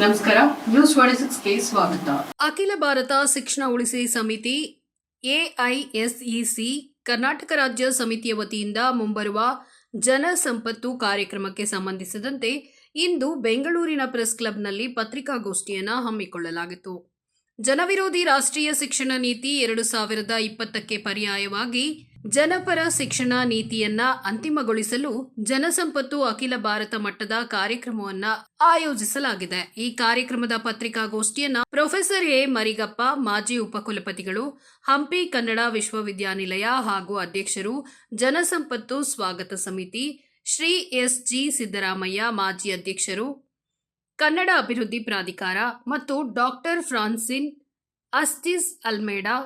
ನಮಸ್ಕಾರ, ನ್ಯೂಸ್ 26ಗೆ ಸ್ವಾಗತ. ಅಖಿಲ ಭಾರತ ಶಿಕ್ಷಣ ಉಳಿಸಿ ಸಮಿತಿ AISEC ಕರ್ನಾಟಕ ರಾಜ್ಯ ಸಮಿತಿಯ ವತಿಯಿಂದ ಮುಂಬರುವ ಜನಸಂಪತ್ತು ಕಾರ್ಯಕ್ರಮಕ್ಕೆ ಸಂಬಂಧಿಸಿದಂತೆ ಇಂದು ಬೆಂಗಳೂರಿನ ಪ್ರೆಸ್ ಕ್ಲಬ್ನಲ್ಲಿ ಪತ್ರಿಕಾಗೋಷ್ಠಿಯನ್ನು ಹಮ್ಮಿಕೊಳ್ಳಲಾಗಿತ್ತು. ಜನವಿರೋಧಿ ರಾಷ್ಟ್ರೀಯ ಶಿಕ್ಷಣ ನೀತಿ 2020ಕ್ಕೆ ಪರ್ಯಾಯವಾಗಿ ಜನಪರ ಶಿಕ್ಷಣ ನೀತಿಯನ್ನ ಅಂತಿಮಗೊಳಿಸಲು ಜನಸಂಪತ್ತು ಅಖಿಲ ಭಾರತ ಮಟ್ಟದ ಕಾರ್ಯಕ್ರಮವನ್ನ ಆಯೋಜಿಸಲಾಗಿದೆ. ಈ ಕಾರ್ಯಕ್ರಮದ ಪತ್ರಿಕಾಗೋಷ್ಠಿಯನ್ನ ಪ್ರೊಫೆಸರ್ ಎ ಮರಿಗಪ್ಪ, ಮಾಜಿ ಉಪಕುಲಪತಿಗಳು, ಹಂಪಿ ಕನ್ನಡ ವಿಶ್ವವಿದ್ಯಾನಿಲಯ ಹಾಗೂ ಅಧ್ಯಕ್ಷರು, ಜನಸಂಪತ್ತು ಸ್ವಾಗತ ಸಮಿತಿ, ಶ್ರೀ SG ಸಿದ್ದರಾಮಯ್ಯ, ಮಾಜಿ ಅಧ್ಯಕ್ಷರು, ಕನ್ನಡ ಅಭಿವೃದ್ಧಿ ಪ್ರಾಧಿಕಾರ ಮತ್ತು ಡಾಕ್ಟರ್ ಫ್ರಾನ್ಸಿನ್ ಅಸ್ಟಿಸ್ ಅಲ್ಮೇಡಾ,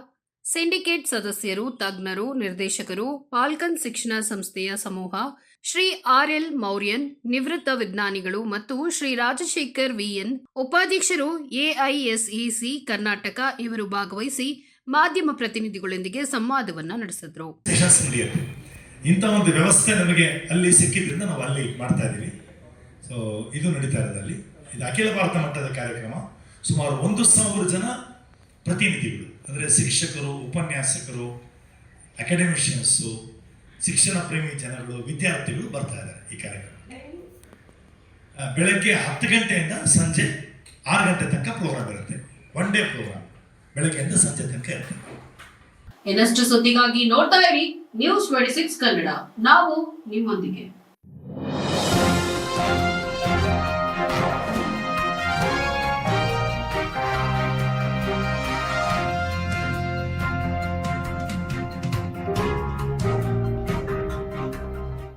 ಸಿಂಡಿಕೇಟ್ ಸದಸ್ಯರು, ತಜ್ಞರು, ನಿರ್ದೇಶಕರು, ಪಾಲ್ಕನ್ ಶಿಕ್ಷಣ ಸಂಸ್ಥೆಯ ಸಮೂಹ, ಶ್ರೀ RL ಮೌರ್ಯನ್, ನಿವೃತ್ತ ವಿಜ್ಞಾನಿಗಳು ಮತ್ತು ಶ್ರೀ ರಾಜಶೇಖರ್ VN, ಉಪಾಧ್ಯಕ್ಷರು AISEC ಕರ್ನಾಟಕ ಇವರು ಭಾಗವಹಿಸಿ ಮಾಧ್ಯಮ ಪ್ರತಿನಿಧಿಗಳೊಂದಿಗೆ ಸಂವಾದವನ್ನು ನಡೆಸಿದರು. ಇಂಥ ಒಂದು ವ್ಯವಸ್ಥೆ ನಮಗೆ ಅಲ್ಲಿ ಸಿಕ್ಕಿದ್ರಿಂದ ನಾವು ಅಲ್ಲಿ ಮಾಡ್ತಾ ಇದ್ದೀವಿ. ಸೊ ಇದು ನಡೀತಾ ಇರೋದಲ್ಲಿ ಇದು ಅಖಿಲ ಭಾರತ ಮಟ್ಟದ ಕಾರ್ಯಕ್ರಮ. ಸುಮಾರು 1,000 ಜನ ಪ್ರತಿನಿಧಿಗಳು ಅಂದರೆ ಶಿಕ್ಷಕರು, ಉಪನ್ಯಾಸಕರು, ಅಕಾಡೆಮಿಷಿಯನ್ಸು, ಶಿಕ್ಷಣ ಪ್ರೇಮಿ ಜನಗಳು, ವಿದ್ಯಾರ್ಥಿಗಳು ಬರ್ತಾ ಇದ್ದಾರೆ ಈ ಕಾರ್ಯಕ್ರಮ. ಬೆಳಗ್ಗೆ 10 ಗಂಟೆಯಿಂದ ಸಂಜೆ 6 ಗಂಟೆ ತನಕ ಪ್ರೋಗ್ರಾಮ್ ಇರುತ್ತೆ. ಒನ್ ಡೇ ಪ್ರೋಗ್ರಾಮ್, ಬೆಳಗ್ಗೆಯಿಂದ ಸಂಜೆ ತನಕ ಇರುತ್ತೆ. ಇನ್ನಷ್ಟು ಸುದ್ದಿಗಾಗಿ ನೋಡ್ತಾ ಇರಿ ನ್ಯೂಸ್ 26 ಕನ್ನಡ. ನಾವು ನಿಮ್ಮೊಂದಿಗೆ.